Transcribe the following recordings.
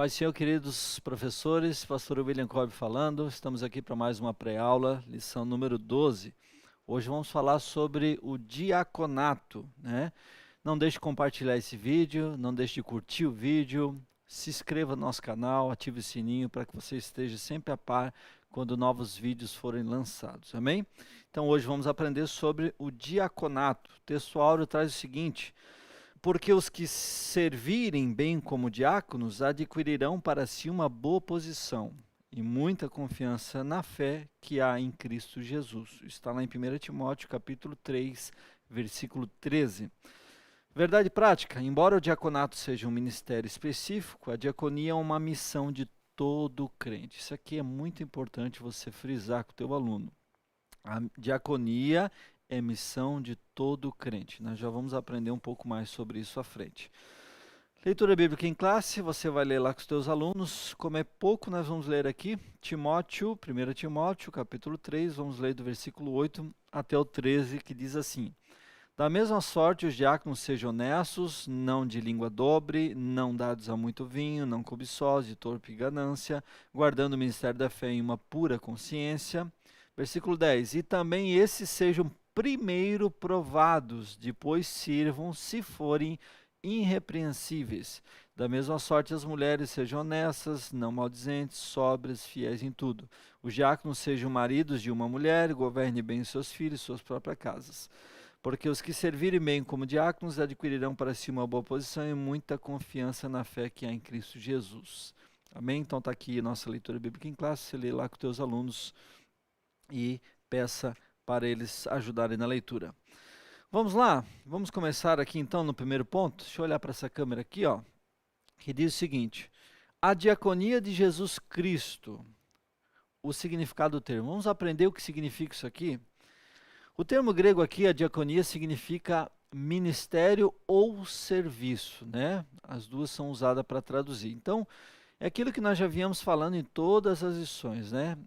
Paz do Senhor, queridos professores, pastor William Cobb falando, estamos aqui para mais uma pré-aula, lição número 12. Hoje vamos falar sobre o diaconato, né? Não deixe de compartilhar esse vídeo, não deixe de curtir o vídeo, se inscreva no nosso canal, ative o sininho para que você esteja sempre a par quando novos vídeos forem lançados, amém? Então hoje vamos aprender sobre o diaconato. O texto áureo traz o seguinte: porque os que servirem bem como diáconos adquirirão para si uma boa posição e muita confiança na fé que há em Cristo Jesus. Está lá em 1 Timóteo capítulo 3, versículo 13. Verdade prática: embora o diaconato seja um ministério específico, a diaconia é uma missão de todo crente. Isso aqui é muito importante você frisar com o teu aluno. A diaconia é missão de todo crente. Nós já vamos aprender um pouco mais sobre isso à frente. Leitura bíblica em classe, você vai ler lá com os teus alunos. Como é pouco, nós vamos ler aqui Timóteo, 1 Timóteo, capítulo 3, vamos ler do versículo 8 até o 13, que diz assim: da mesma sorte, os diáconos sejam honestos, não de língua dobre, não dados a muito vinho, não cobiçosos, de torpe ganância, guardando o ministério da fé em uma pura consciência. Versículo 10, e também esses sejam primeiro provados, depois sirvam, se forem irrepreensíveis. Da mesma sorte, as mulheres sejam honestas, não maldizentes, sóbrias, fiéis em tudo. Os diáconos sejam maridos de uma mulher, governem bem seus filhos e suas próprias casas. Porque os que servirem bem como diáconos adquirirão para si uma boa posição e muita confiança na fé que há em Cristo Jesus. Amém? Então está aqui a nossa leitura bíblica em classe, você lê lá com teus alunos e peça para eles ajudarem na leitura. Vamos lá, vamos começar aqui então no primeiro ponto. Deixa eu olhar para essa câmera aqui, ó, que diz o seguinte: a diaconia de Jesus Cristo. O significado do termo. Vamos aprender o que significa isso aqui? O termo grego aqui, a diaconia, significa ministério ou serviço, né? As duas são usadas para traduzir. Então, é aquilo que nós já viemos falando em todas as lições, né?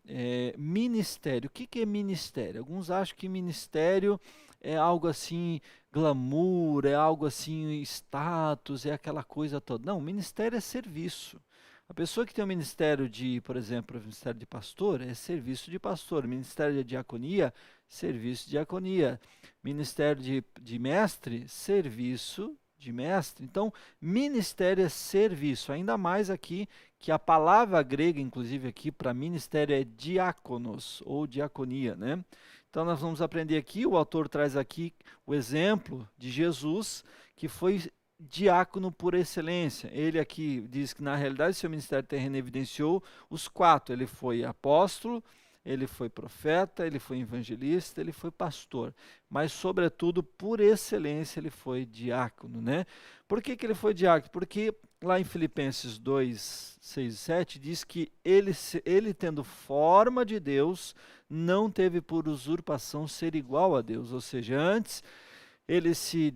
Ministério. O que é ministério? Alguns acham que ministério é algo assim, glamour, é algo assim, status, é aquela coisa toda. Não, ministério é serviço. A pessoa que tem o ministério de, por exemplo, o ministério de pastor, é serviço de pastor. Ministério de diaconia, serviço de diaconia. Ministério de mestre, serviço de mestre. Então, ministério é serviço, ainda mais aqui que a palavra grega, inclusive aqui para ministério, é diáconos ou diaconia, né? Então nós vamos aprender aqui, o autor traz aqui o exemplo de Jesus, que foi diácono por excelência. Ele aqui diz que na realidade seu ministério terreno evidenciou os quatro: ele foi apóstolo, ele foi profeta, ele foi evangelista, ele foi pastor, mas sobretudo por excelência ele foi diácono, né? Por que ele foi diácono? Porque lá em Filipenses 2, 6 e 7 diz que ele tendo forma de Deus, não teve por usurpação ser igual a Deus, ou seja, antes ele se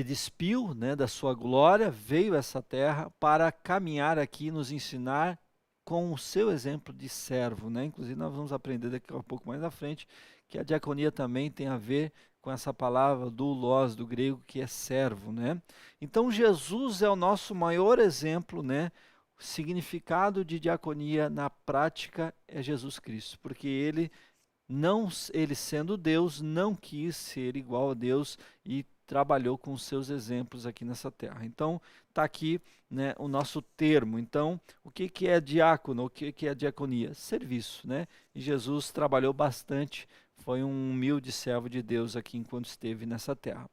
despiu, né, da sua glória, veio a essa terra para caminhar aqui e nos ensinar com o seu exemplo de servo, né? Inclusive nós vamos aprender daqui a um pouco mais à frente que a diaconia também tem a ver com essa palavra doulos do grego, que é servo, né? Então Jesus é o nosso maior exemplo, né? O significado de diaconia na prática é Jesus Cristo, porque ele sendo Deus, não quis ser igual a Deus e trabalhou com os seus exemplos aqui nessa terra. Então, está aqui, né, o nosso termo. Então, o que é diácono? O que é diaconia? Serviço, né? E Jesus trabalhou bastante, foi um humilde servo de Deus aqui enquanto esteve nessa terra.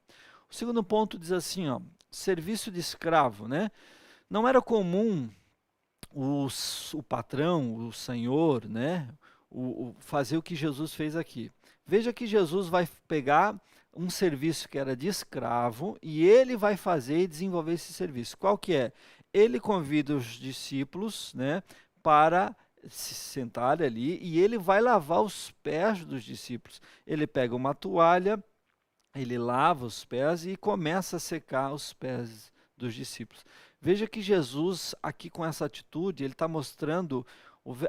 O segundo ponto diz assim, ó, serviço de escravo, né? Não era comum o patrão, o senhor, né, fazer o que Jesus fez aqui. Veja que Jesus vai pegar um serviço que era de escravo e ele vai fazer e desenvolver esse serviço. Qual que é? Ele convida os discípulos, né, para se sentar ali e ele vai lavar os pés dos discípulos. Ele pega uma toalha, ele lava os pés e começa a secar os pés dos discípulos. Veja que Jesus, aqui com essa atitude, ele está mostrando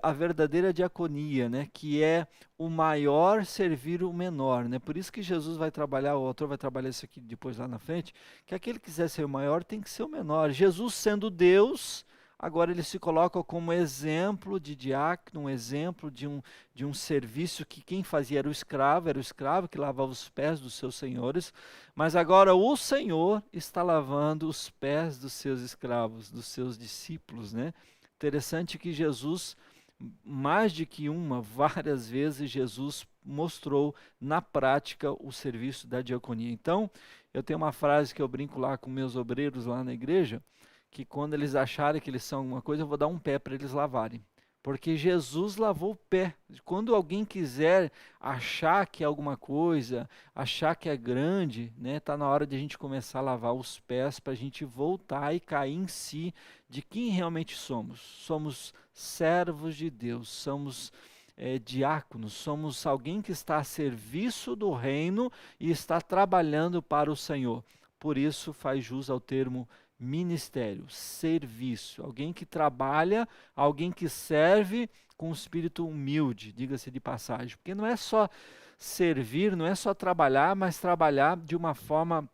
a verdadeira diaconia, né? Que é o maior servir o menor, né? Por isso que Jesus vai trabalhar, o autor vai trabalhar isso aqui depois lá na frente, que aquele que quiser ser o maior tem que ser o menor. Jesus sendo Deus, agora ele se coloca como exemplo de diácono, um exemplo de um serviço que quem fazia era o escravo que lavava os pés dos seus senhores, mas agora o Senhor está lavando os pés dos seus escravos, dos seus discípulos, né? Interessante que Jesus, mais de que uma, várias vezes Jesus mostrou na prática o serviço da diaconia. Então, eu tenho uma frase que eu brinco lá com meus obreiros lá na igreja, que quando eles acharem que eles são alguma coisa, eu vou dar um pé para eles lavarem. Porque Jesus lavou o pé. Quando alguém quiser achar que é alguma coisa, achar que é grande, né, tá na hora de a gente começar a lavar os pés para a gente voltar e cair em si de quem realmente somos. Somos servos de Deus, somos diáconos, somos alguém que está a serviço do reino e está trabalhando para o Senhor. Por isso faz jus ao termo ministério, serviço, alguém que trabalha, alguém que serve com um espírito humilde, diga-se de passagem, porque não é só servir, não é só trabalhar, mas trabalhar de uma forma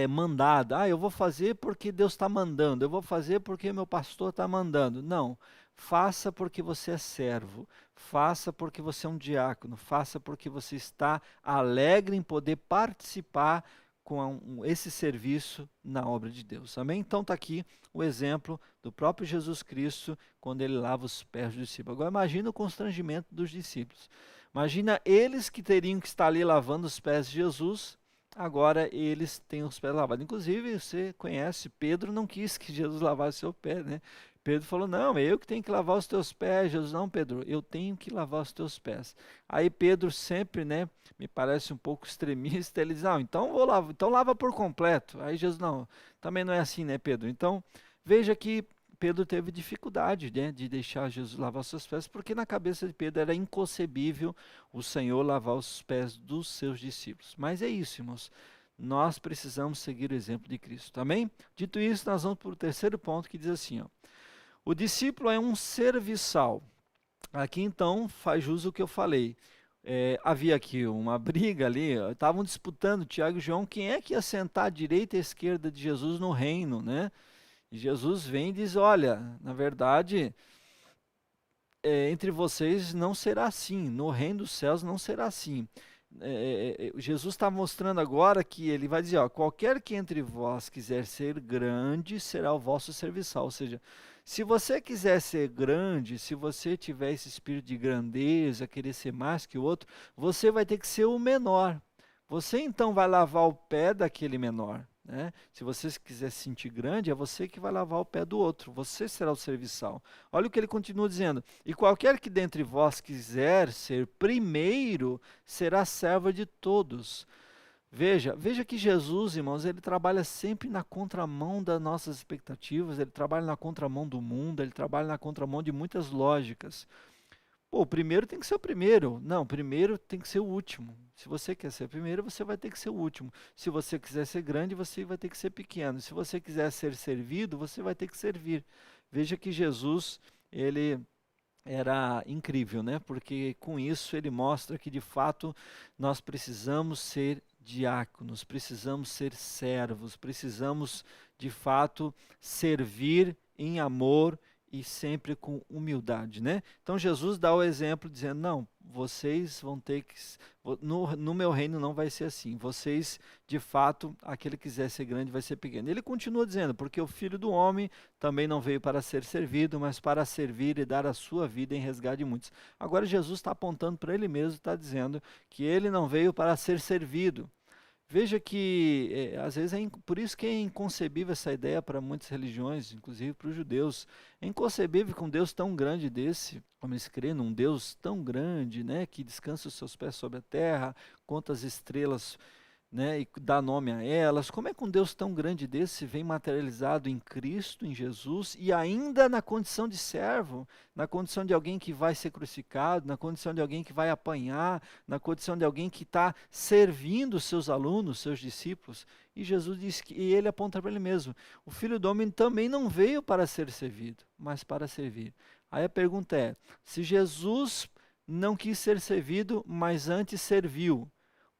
mandada. Ah, eu vou fazer porque Deus está mandando, eu vou fazer porque meu pastor está mandando. Não, faça porque você é servo, faça porque você é um diácono, faça porque você está alegre em poder participar com esse serviço na obra de Deus. Amém? Então está aqui o exemplo do próprio Jesus Cristo quando ele lava os pés dos discípulos. Agora imagina o constrangimento dos discípulos. Imagina eles que teriam que estar ali lavando os pés de Jesus, agora eles têm os pés lavados. Inclusive, você conhece, Pedro não quis que Jesus lavasse seu pé, né? Pedro falou, não, eu que tenho que lavar os teus pés. Jesus, não, Pedro, eu tenho que lavar os teus pés. Aí Pedro sempre, né, me parece um pouco extremista, ele diz, não, então vou lavar, então lava por completo. Aí Jesus, não, também não é assim, né, Pedro? Então, veja que Pedro teve dificuldade, né, de deixar Jesus lavar os seus pés, porque na cabeça de Pedro era inconcebível o Senhor lavar os pés dos seus discípulos. Mas é isso, irmãos. Nós precisamos seguir o exemplo de Cristo, amém? Dito isso, nós vamos para o terceiro ponto que diz assim, ó, o discípulo é um serviçal. Aqui então faz jus o que eu falei. Havia aqui uma briga ali, estavam disputando, Tiago e João, quem é que ia sentar à direita e à esquerda de Jesus no reino, né? E Jesus vem e diz, olha, na verdade, entre vocês não será assim, no reino dos céus não será assim. Jesus está mostrando agora que ele vai dizer, ó, qualquer que entre vós quiser ser grande, será o vosso serviçal. Ou seja, se você quiser ser grande, se você tiver esse espírito de grandeza, querer ser mais que o outro, você vai ter que ser o menor. Você então vai lavar o pé daquele menor, né? Se você quiser se sentir grande, é você que vai lavar o pé do outro. Você será o serviçal. Olha o que ele continua dizendo. E qualquer que dentre vós quiser ser primeiro, será servo de todos. Veja que Jesus, irmãos, ele trabalha sempre na contramão das nossas expectativas, ele trabalha na contramão do mundo, ele trabalha na contramão de muitas lógicas. Pô, o primeiro tem que ser o primeiro. Não, o primeiro tem que ser o último. Se você quer ser o primeiro, você vai ter que ser o último. Se você quiser ser grande, você vai ter que ser pequeno. Se você quiser ser servido, você vai ter que servir. Veja que Jesus, ele era incrível, né? Porque com isso ele mostra que de fato nós precisamos ser diáconos, precisamos ser servos, precisamos de fato servir em amor e sempre com humildade, né? Então Jesus dá o exemplo dizendo, não, vocês vão ter que, no meu reino não vai ser assim, vocês de fato, aquele que quiser ser grande vai ser pequeno. Ele continua dizendo, porque o Filho do Homem também não veio para ser servido, mas para servir e dar a sua vida em resgate de muitos. Agora Jesus está apontando para ele mesmo, está dizendo que ele não veio para ser servido. Veja que, às vezes, por isso que é inconcebível essa ideia para muitas religiões, inclusive para os judeus. É inconcebível que um Deus tão grande desse, como eles creem num Deus tão grande, né, que descansa os seus pés sobre a terra, conta as estrelas, né, e dá nome a elas. Como é que um Deus tão grande desse vem materializado em Cristo, em Jesus, e ainda na condição de servo, na condição de alguém que vai ser crucificado, na condição de alguém que vai apanhar, na condição de alguém que está servindo os seus alunos, seus discípulos? E Jesus diz que, e ele aponta para ele mesmo, o Filho do Homem também não veio para ser servido, mas para servir. Aí a pergunta é, se Jesus não quis ser servido, mas antes serviu,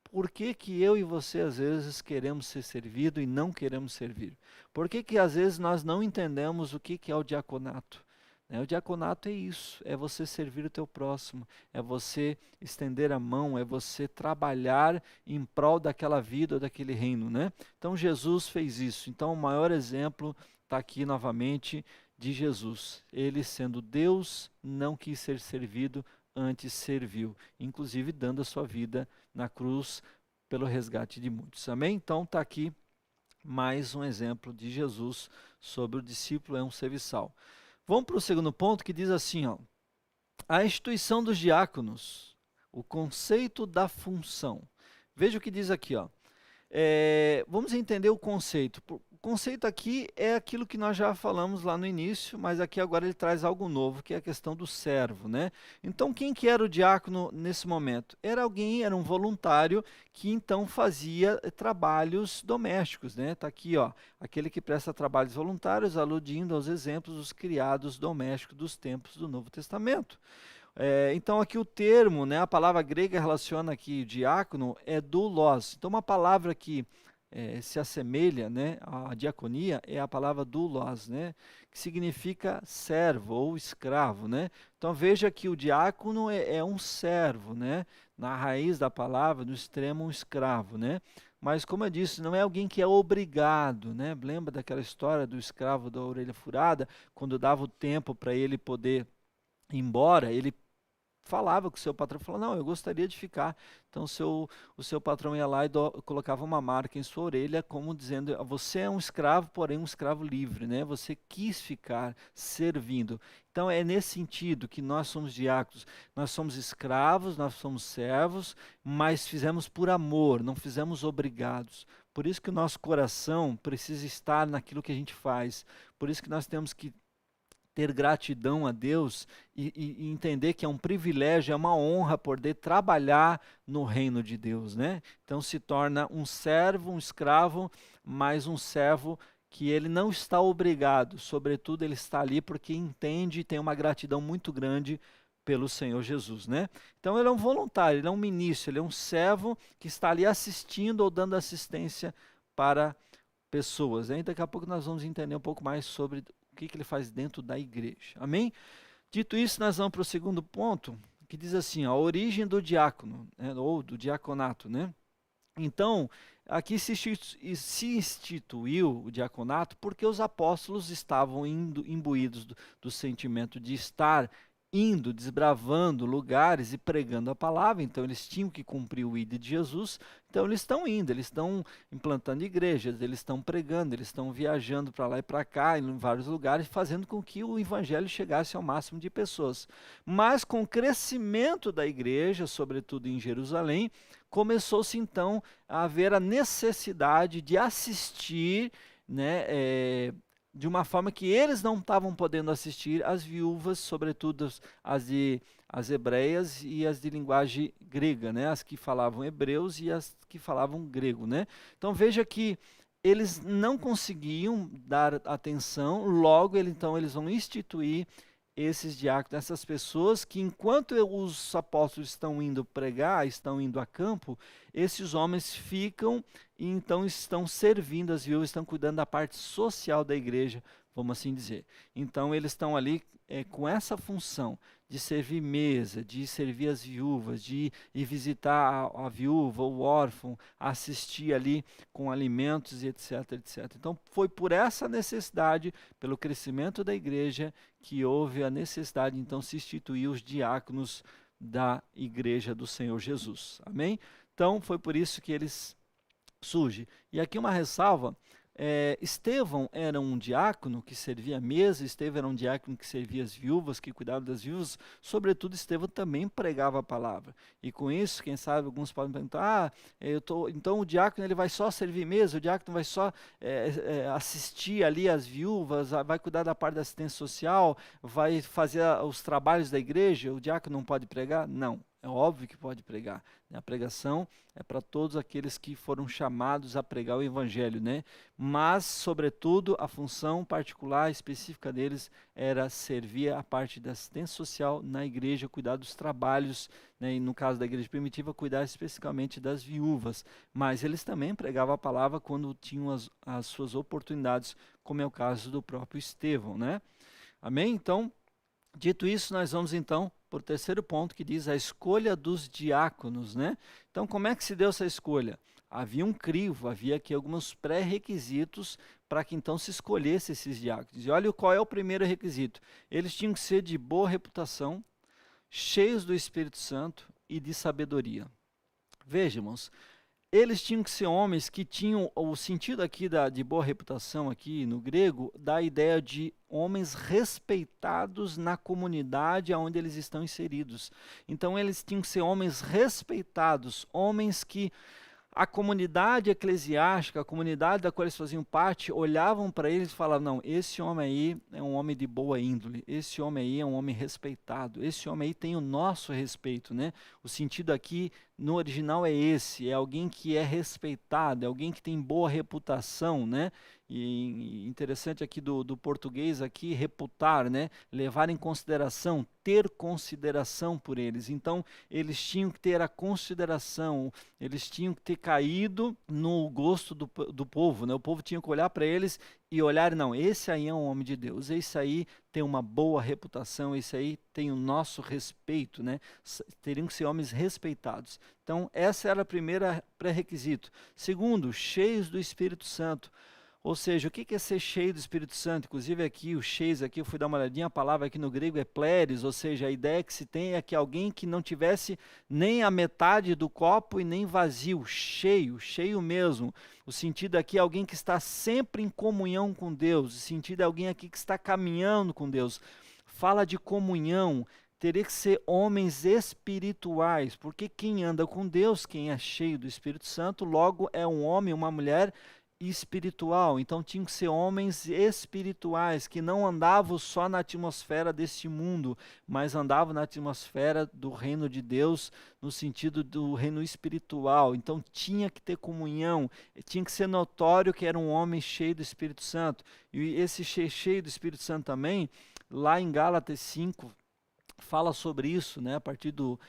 por que que eu e você às vezes queremos ser servido e não queremos servir? Por que que às vezes nós não entendemos o que que é o diaconato? O diaconato é isso, é você servir o teu próximo, é você estender a mão, é você trabalhar em prol daquela vida ou daquele reino, né? Então Jesus fez isso. Então o maior exemplo está aqui novamente de Jesus. Ele sendo Deus, não quis ser servido, antes serviu, inclusive dando a sua vida na cruz pelo resgate de muitos. Amém? Então está aqui mais um exemplo de Jesus sobre o discípulo é um serviçal. Vamos para o segundo ponto que diz assim, ó, a instituição dos diáconos, o conceito da função. Veja o que diz aqui, ó. Vamos entender o conceito. O conceito aqui é aquilo que nós já falamos lá no início, mas aqui agora ele traz algo novo, que é a questão do servo, né? Então, quem que era o diácono nesse momento? Era um voluntário que então fazia trabalhos domésticos, né? Está aqui, ó, aquele que presta trabalhos voluntários, aludindo aos exemplos dos criados domésticos dos tempos do Novo Testamento. Então aqui o termo, né, a palavra grega relaciona aqui diácono é doulos. Então uma palavra que se assemelha, né, à diaconia é a palavra doulos, né, que significa servo ou escravo, né? Então veja que o diácono é um servo, né? Na raiz da palavra, no extremo um escravo, né? Mas como eu disse, não é alguém que é obrigado, né? Lembra daquela história do escravo da orelha furada, quando dava o tempo para ele poder ir embora, ele falava com o seu patrão, falou, não, eu gostaria de ficar. Então o seu patrão ia lá e colocava uma marca em sua orelha, como dizendo, você é um escravo, porém um escravo livre, né? Você quis ficar servindo. Então é nesse sentido que nós somos diáconos, nós somos escravos, nós somos servos, mas fizemos por amor, não fizemos obrigados. Por isso que o nosso coração precisa estar naquilo que a gente faz. Por isso que nós temos que ter gratidão a Deus e entender que é um privilégio, é uma honra poder trabalhar no reino de Deus, né? Então se torna um servo, um escravo, mas um servo que ele não está obrigado, sobretudo ele está ali porque entende e tem uma gratidão muito grande pelo Senhor Jesus, né? Então ele é um voluntário, ele é um ministro, ele é um servo que está ali assistindo ou dando assistência para pessoas, né? E daqui a pouco nós vamos entender um pouco mais sobre o que ele faz dentro da igreja. Amém? Dito isso, nós vamos para o segundo ponto, que diz assim, ó, a origem do diácono, né, ou do diaconato, né? Então, aqui se instituiu o diaconato porque os apóstolos estavam imbuídos do sentimento de estar indo, desbravando lugares e pregando a palavra, então eles tinham que cumprir o ID de Jesus, então eles estão indo, eles estão implantando igrejas, eles estão pregando, eles estão viajando para lá e para cá, em vários lugares, fazendo com que o evangelho chegasse ao máximo de pessoas. Mas com o crescimento da igreja, sobretudo em Jerusalém, começou-se então a haver a necessidade de assistir, né, de uma forma que eles não estavam podendo assistir as viúvas, sobretudo as hebreias e as de linguagem grega, né? As que falavam hebreus e as que falavam grego, né? Então veja que eles não conseguiam dar atenção, logo então eles vão instituir esses diáconos, essas pessoas que enquanto os apóstolos estão indo pregar, estão indo a campo, esses homens ficam e então estão servindo as viúvas, estão cuidando da parte social da igreja, vamos assim dizer. Então eles estão ali com essa função de servir mesa, de servir as viúvas, de ir visitar a viúva, o órfão, assistir ali com alimentos e etc, etc. Então foi por essa necessidade, pelo crescimento da igreja, que houve a necessidade, então, se instituir os diáconos da igreja do Senhor Jesus. Amém? Então, foi por isso que eles surgem. E aqui uma ressalva, Estevão era um diácono que servia a mesa, Estevão era um diácono que servia as viúvas, que cuidava das viúvas, sobretudo Estevão também pregava a palavra. E com isso, quem sabe, alguns podem perguntar, então o diácono ele vai só servir mesa, o diácono vai só assistir ali as viúvas, vai cuidar da parte da assistência social, vai fazer os trabalhos da igreja, o diácono não pode pregar? Não. É óbvio que pode pregar, né? A pregação é para todos aqueles que foram chamados a pregar o evangelho, né? Mas, sobretudo, a função particular, específica deles era servir a parte da assistência social na igreja, cuidar dos trabalhos, né? E no caso da igreja primitiva, cuidar especificamente das viúvas. Mas eles também pregavam a palavra quando tinham as suas oportunidades, como é o caso do próprio Estevão, né? Amém? Então, dito isso, nós vamos então para o terceiro ponto, que diz a escolha dos diáconos, né? Então, como é que se deu essa escolha? Havia um crivo, havia aqui alguns pré-requisitos para que então se escolhesse esses diáconos. E olha qual é o primeiro requisito. Eles tinham que ser de boa reputação, cheios do Espírito Santo e de sabedoria. Veja, irmãos, eles tinham que ser homens que tinham o sentido aqui de boa reputação aqui no grego, dá a ideia de homens respeitados na comunidade onde eles estão inseridos. Então eles tinham que ser homens respeitados, homens que a comunidade eclesiástica, a comunidade da qual eles faziam parte, olhavam para eles e falavam, não, esse homem aí é um homem de boa índole, esse homem aí é um homem respeitado, esse homem aí tem o nosso respeito, né? O sentido aqui no original é esse, é alguém que é respeitado, é alguém que tem boa reputação, né? E interessante aqui do português aqui, reputar, né? Levar em consideração, ter consideração por eles. Então, eles tinham que ter a consideração, eles tinham que ter caído no gosto do povo, né? O povo tinha que olhar para eles e olhar, não, esse aí é um homem de Deus, esse aí tem uma boa reputação, esse aí tem o nosso respeito, né? Teriam que ser homens respeitados. Então, essa era a primeira pré-requisito. Segundo, cheios do Espírito Santo. Ou seja, o que é ser cheio do Espírito Santo? Inclusive aqui, o cheios aqui, eu fui dar uma olhadinha, a palavra aqui no grego é pleres, ou seja, a ideia que se tem é que alguém que não tivesse nem a metade do copo e nem vazio, cheio, cheio mesmo. O sentido aqui é alguém que está sempre em comunhão com Deus, o sentido é alguém aqui que está caminhando com Deus. Fala de comunhão, teria que ser homens espirituais, porque quem anda com Deus, quem é cheio do Espírito Santo, logo é um homem, uma mulher espiritual. Então tinham que ser homens espirituais que não andavam só na atmosfera deste mundo, mas andavam na atmosfera do reino de Deus, no sentido do reino espiritual. Então tinha que ter comunhão, tinha que ser notório que era um homem cheio do Espírito Santo. E esse cheio do Espírito Santo também, lá em Gálatas 5, fala sobre isso, né? A partir do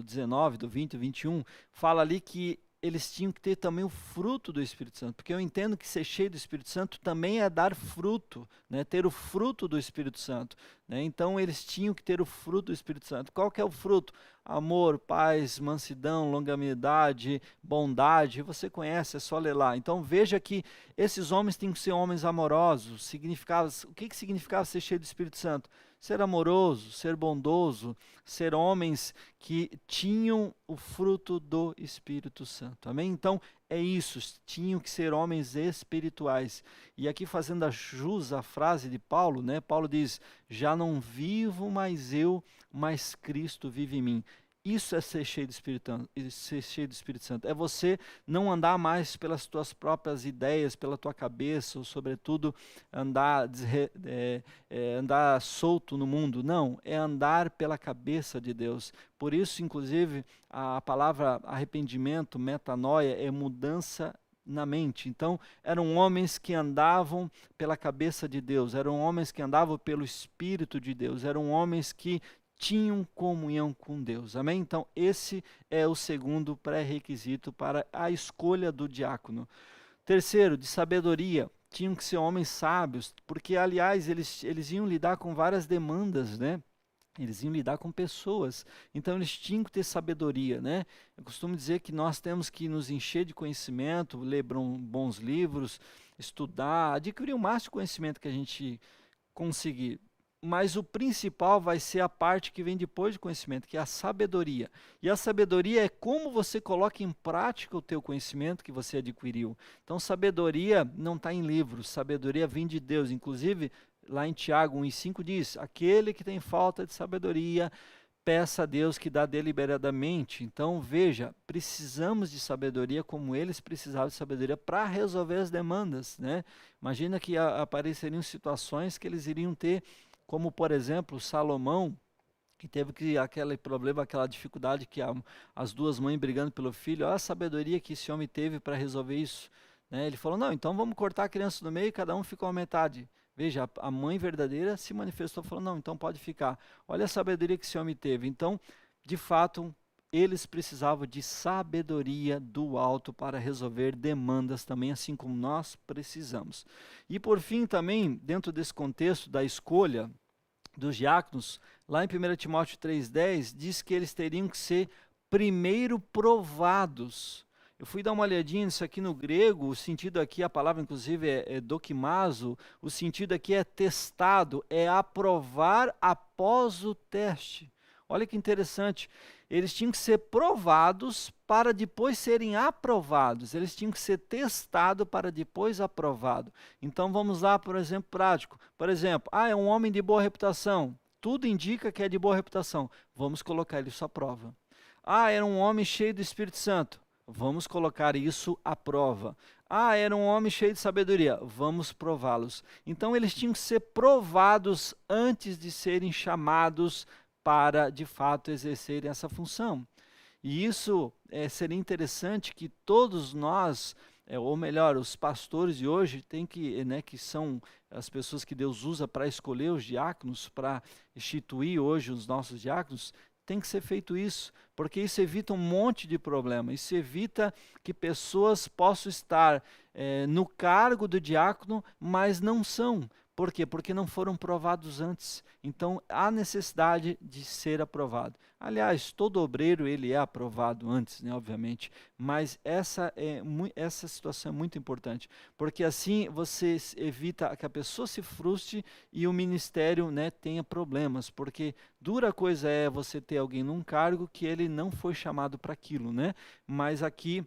19, do 20, 21, fala ali que eles tinham que ter também o fruto do Espírito Santo, porque eu entendo que ser cheio do Espírito Santo também é dar fruto, né? Ter o fruto do Espírito Santo, né? Então eles tinham que ter o fruto do Espírito Santo. Qual que é o fruto? Amor, paz, mansidão, longanimidade, bondade, você conhece, é só ler lá. Então veja que esses homens tinham que ser homens amorosos. O que significava ser cheio do Espírito Santo? Ser amoroso, ser bondoso, ser homens que tinham o fruto do Espírito Santo. Amém? Então, é isso, tinham que ser homens espirituais. E aqui fazendo a jus à frase de Paulo, né? Paulo diz, já não vivo mais eu, mas Cristo vive em mim. Isso é ser cheio do Espírito Santo. É você não andar mais pelas tuas próprias ideias, pela tua cabeça, ou sobretudo andar solto no mundo. Não, é andar pela cabeça de Deus. Por isso, inclusive, a palavra arrependimento, metanoia, é mudança na mente. Então, eram homens que andavam pela cabeça de Deus, eram homens que andavam pelo Espírito de Deus, eram homens que tinham comunhão com Deus. Amém? Então, esse é o segundo pré-requisito para a escolha do diácono. Terceiro, de sabedoria. Tinham que ser homens sábios, porque, aliás, eles iam lidar com várias demandas, né? Eles iam lidar com pessoas, então eles tinham que ter sabedoria, né? Eu costumo dizer que nós temos que nos encher de conhecimento, ler bons livros, estudar, adquirir o máximo de conhecimento que a gente conseguir. Mas o principal vai ser a parte que vem depois do conhecimento, que é a sabedoria. E a sabedoria é como você coloca em prática o teu conhecimento que você adquiriu. Então, sabedoria não está em livros, sabedoria vem de Deus. Inclusive, lá em Tiago 1,5 diz, aquele que tem falta de sabedoria, peça a Deus que dá deliberadamente. Então, veja, precisamos de sabedoria como eles precisavam de sabedoria para resolver as demandas, né? Imagina que apareceriam situações que eles iriam ter, como por exemplo, Salomão, que teve que aquele problema, aquela dificuldade que as duas mães brigando pelo filho, olha a sabedoria que esse homem teve para resolver isso, né? Ele falou, não, então vamos cortar a criança no meio e cada um ficou a metade. Veja, a mãe verdadeira se manifestou, falou, não, então pode ficar. Olha a sabedoria que esse homem teve. Então, de fato, eles precisavam de sabedoria do alto para resolver demandas também, assim como nós precisamos. E por fim também, dentro desse contexto da escolha dos diáconos, lá em 1 Timóteo 3,10, diz que eles teriam que ser primeiro provados. Eu fui dar uma olhadinha nisso aqui no grego, o sentido aqui, a palavra inclusive é dokimazo, o sentido aqui é testado, é aprovar após o teste. Olha que interessante, eles tinham que ser provados para depois serem aprovados, eles tinham que ser testados para depois aprovado. Então vamos lá, por exemplo, prático. Por exemplo, é um homem de boa reputação, tudo indica que é de boa reputação, vamos colocar isso à prova. Era um homem cheio do Espírito Santo, vamos colocar isso à prova. Era um homem cheio de sabedoria, vamos prová-los. Então eles tinham que ser provados antes de serem chamados para, de fato, exercerem essa função. E isso seria interessante que todos nós, ou melhor, os pastores de hoje, que são as pessoas que Deus usa para escolher os diáconos, para instituir hoje os nossos diáconos, tem que ser feito isso, porque isso evita um monte de problema, isso evita que pessoas possam estar no cargo do diácono, mas não são. Por quê? Porque não foram provados antes. Então, há necessidade de ser aprovado. Aliás, todo obreiro ele é aprovado antes, né, obviamente, mas essa situação é muito importante, porque assim você evita que a pessoa se frustre e o ministério, né, tenha problemas, porque dura coisa é você ter alguém num cargo que ele não foi chamado para aquilo, né? Mas aqui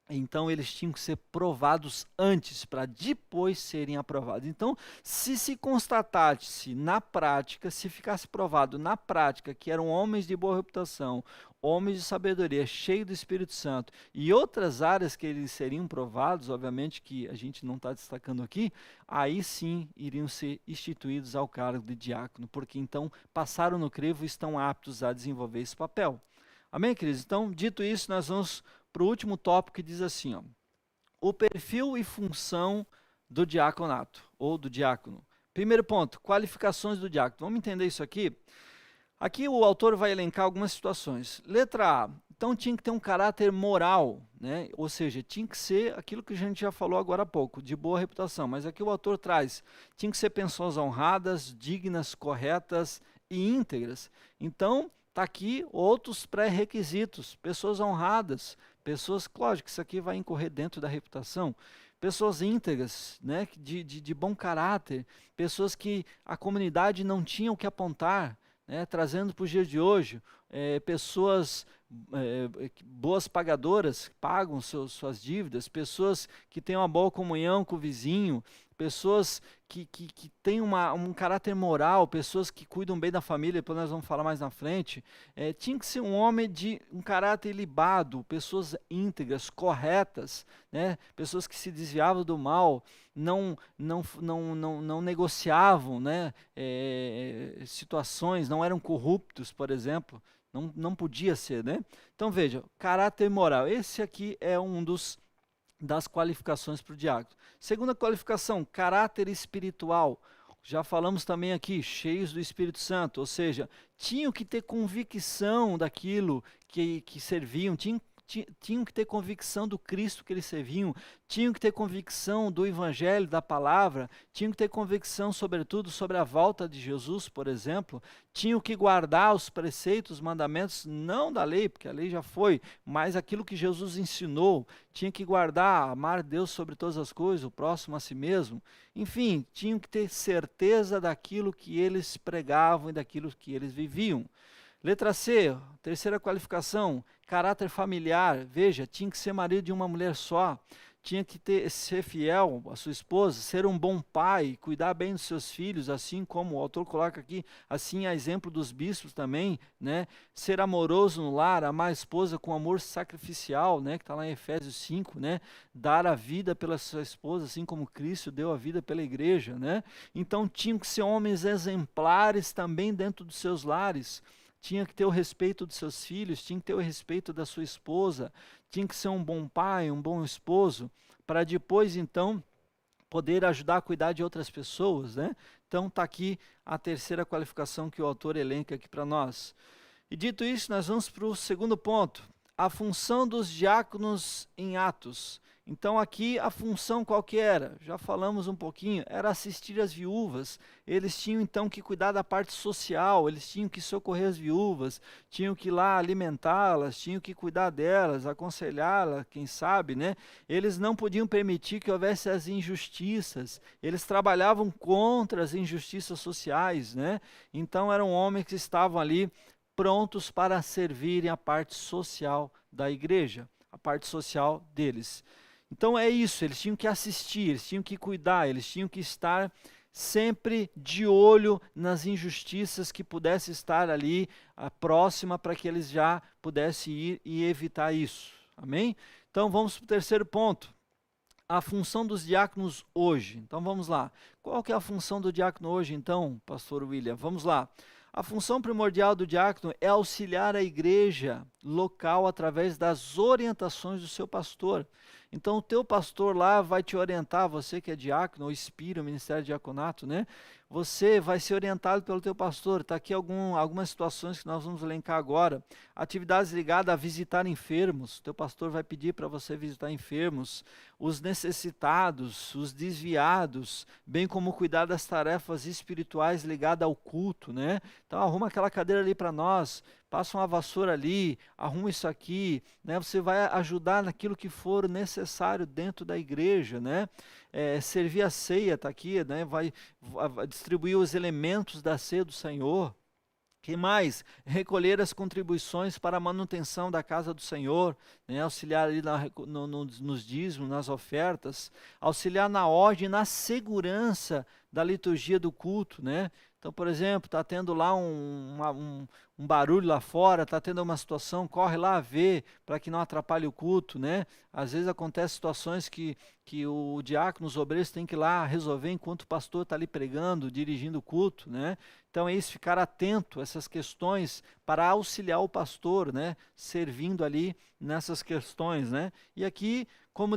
então eles tinham que ser provados antes, para depois serem aprovados. Então, se constatasse na prática, se ficasse provado na prática que eram homens de boa reputação, homens de sabedoria, cheios do Espírito Santo, e outras áreas que eles seriam provados, obviamente que a gente não está destacando aqui, aí sim iriam ser instituídos ao cargo de diácono, porque então passaram no crivo e estão aptos a desenvolver esse papel. Amém, queridos? Então, dito isso, nós vamos para o último tópico que diz assim, o perfil e função do diaconato, ou do diácono. Primeiro ponto, qualificações do diácono. Vamos entender isso aqui? Aqui o autor vai elencar algumas situações. Letra A, então tinha que ter um caráter moral, né? Ou seja, tinha que ser aquilo que a gente já falou agora há pouco, de boa reputação, mas aqui o autor traz, tinha que ser pessoas honradas, dignas, corretas e íntegras. Então, está aqui outros pré-requisitos, pessoas honradas, pessoas, lógico, isso aqui vai incorrer dentro da reputação, pessoas íntegras, né, de bom caráter, pessoas que a comunidade não tinha o que apontar, né, trazendo para os dias de hoje, pessoas boas pagadoras, que pagam suas dívidas, pessoas que têm uma boa comunhão com o vizinho, pessoas que têm um caráter moral, pessoas que cuidam bem da família, depois nós vamos falar mais na frente. Tinha que ser um homem de um caráter ilibado, pessoas íntegras, corretas, né? Pessoas que se desviavam do mal, não negociavam, né? Situações, não eram corruptos, por exemplo. Não podia ser, né? Então veja, caráter moral, esse aqui é das qualificações para o diácono. Segunda qualificação, caráter espiritual. Já falamos também aqui, cheios do Espírito Santo, ou seja, tinham que ter convicção daquilo que serviam, tinham que ter convicção do Cristo que eles serviam, tinham que ter convicção do Evangelho, da palavra, tinham que ter convicção, sobretudo, sobre a volta de Jesus, por exemplo, tinham que guardar os preceitos, os mandamentos, não da lei, porque a lei já foi, mas aquilo que Jesus ensinou, tinha que guardar, amar Deus sobre todas as coisas, o próximo a si mesmo, enfim, tinham que ter certeza daquilo que eles pregavam e daquilo que eles viviam. Letra C, terceira qualificação, caráter familiar. Veja, tinha que ser marido de uma mulher só, tinha que ser fiel à sua esposa, ser um bom pai, cuidar bem dos seus filhos, assim como o autor coloca aqui, assim a exemplo dos bispos também, né? Ser amoroso no lar, amar a esposa com amor sacrificial, né? Que está lá em Efésios 5, né? Dar a vida pela sua esposa, assim como Cristo deu a vida pela igreja, né? Então tinham que ser homens exemplares também dentro dos seus lares. tinha que ter o respeito dos seus filhos, tinha que ter o respeito da sua esposa, tinha que ser um bom pai, um bom esposo, para depois então poder ajudar a cuidar de outras pessoas, né? Então está aqui a terceira qualificação que o autor elenca aqui para nós. E dito isso, nós vamos para o segundo ponto, a função dos diáconos em Atos. Então aqui a função qual que era? Já falamos um pouquinho, era assistir as viúvas. Eles tinham então que cuidar da parte social, eles tinham que socorrer as viúvas, tinham que ir lá alimentá-las, tinham que cuidar delas, aconselhá-las, quem sabe, né? Eles não podiam permitir que houvesse as injustiças, eles trabalhavam contra as injustiças sociais, né? Então eram homens que estavam ali prontos para servirem a parte social da igreja, a parte social deles. Então é isso, eles tinham que assistir, eles tinham que cuidar, eles tinham que estar sempre de olho nas injustiças que pudesse estar ali próxima para que eles já pudessem ir e evitar isso. Amém? Então vamos para o terceiro ponto. A função dos diáconos hoje. Então vamos lá. Qual que é a função do diácono hoje então, pastor William? Vamos lá. A função primordial do diácono é auxiliar a igreja local através das orientações do seu pastor. Então o teu pastor lá vai te orientar, você que é diácono ou inspira o ministério de diaconato, né? Você vai ser orientado pelo teu pastor. Está aqui algumas situações que nós vamos elencar agora. Atividades ligadas a visitar enfermos. O teu pastor vai pedir para você visitar enfermos, os necessitados, os desviados, bem como cuidar das tarefas espirituais ligadas ao culto, né? Então arruma aquela cadeira ali para nós, passa uma vassoura ali, arruma isso aqui, né? Você vai ajudar naquilo que for necessário dentro da igreja, né? Servir a ceia, está aqui, né? Vai distribuir os elementos da ceia do Senhor. Que mais? Recolher as contribuições para a manutenção da casa do Senhor, né? Auxiliar ali nos dízimos, nas ofertas, auxiliar na ordem, na segurança da liturgia do culto, né? Então, por exemplo, está tendo lá um barulho lá fora, está tendo uma situação, corre lá ver para que não atrapalhe o culto, né? Às vezes acontecem situações que o diácono, os obreiros têm que ir lá resolver enquanto o pastor está ali pregando, dirigindo o culto, né? Então é isso, ficar atento a essas questões para auxiliar o pastor, né? Servindo ali nessas questões, né? E aqui, como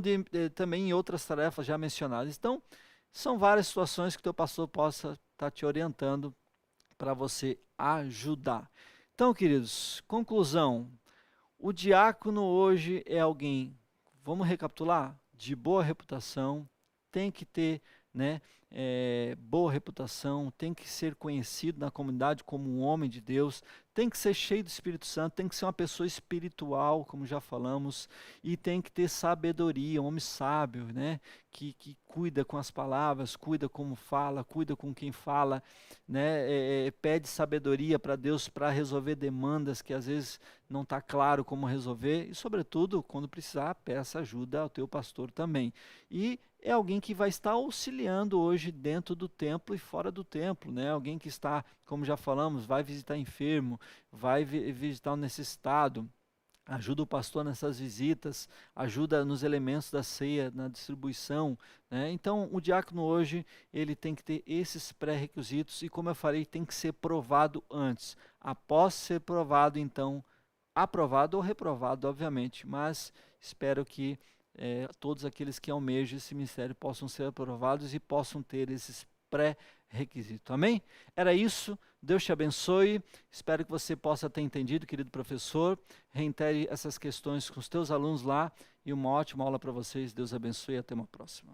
também em outras tarefas já mencionadas. Então, são várias situações que o teu pastor possa estar te orientando para você ajudar. Então, queridos, conclusão. O diácono hoje é alguém, vamos recapitular, de boa reputação, tem que ter, né, boa reputação, tem que ser conhecido na comunidade como um homem de Deus, tem que ser cheio do Espírito Santo, tem que ser uma pessoa espiritual, como já falamos, e tem que ter sabedoria, um homem sábio, né, que cuida com as palavras, cuida como fala, cuida com quem fala, né, pede sabedoria para Deus para resolver demandas que às vezes não está claro como resolver, e sobretudo, quando precisar, peça ajuda ao teu pastor também. E é alguém que vai estar auxiliando hoje dentro do templo e fora do templo, né? Alguém que está, como já falamos, vai visitar enfermo, vai visitar o necessitado, ajuda o pastor nessas visitas, ajuda nos elementos da ceia, na distribuição, né? Então, o diácono hoje, ele tem que ter esses pré-requisitos e, como eu falei, tem que ser provado antes. Após ser provado, então, aprovado ou reprovado, obviamente, mas espero que todos aqueles que almejam esse ministério possam ser aprovados e possam ter esses pré-requisitos. Amém? Era isso. Deus te abençoe. Espero que você possa ter entendido, querido professor. Reitere essas questões com os teus alunos lá e uma ótima aula para vocês. Deus abençoe e até uma próxima.